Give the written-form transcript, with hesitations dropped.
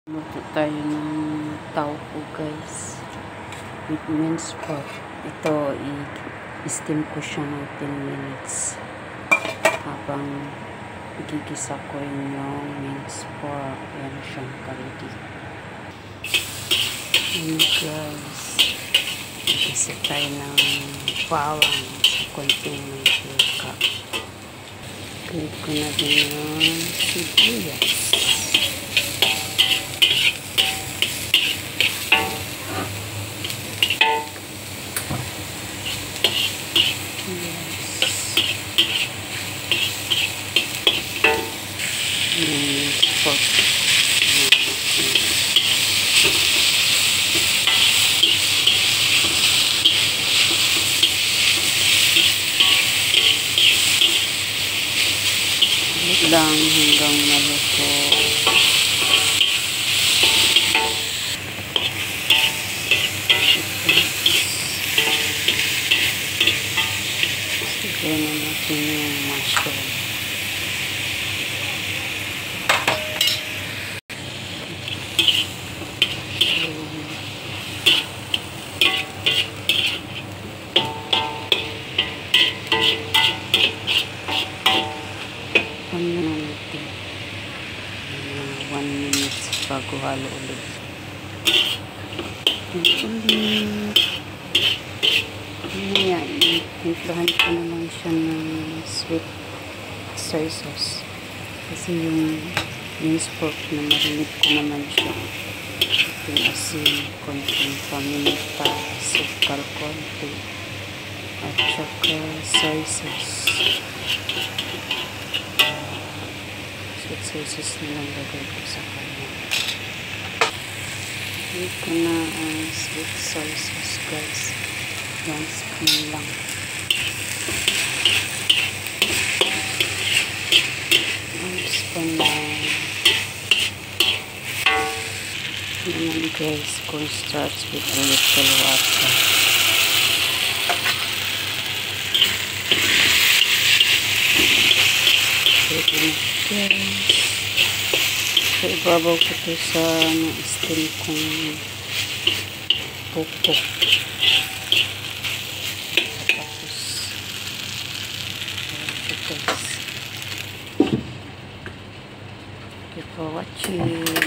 Luto tayo ng tauco guys with minced pork. Ito i-steam ko siya ng 10 minutes habang igigisa ko yung minced pork. Yan siyang ready. Yan guys, igisa tayo ng bawang sa konting mantika. Click ko na din yung sibuyas. Lang hanggang maluto. Siguro na natin yung mushroom. Natin 1 minute bago halo ulit. Mamaya i-timplahan ko naman siya ng sweet soy sauce kasi yung minced pork na marinig ko naman siya. Yung asin, konting paminta, sukal konti at saka soy sauce. Sweet sauce na lang lagay ko sa kanya. Lagay ko na ang sweet soy sauce guys. 1 spoon lang. Naman guys, cornstarch with a little water. Guys, so ibabaw ko ito sa steam kong pupok. Tapos ito guys, keep for watching.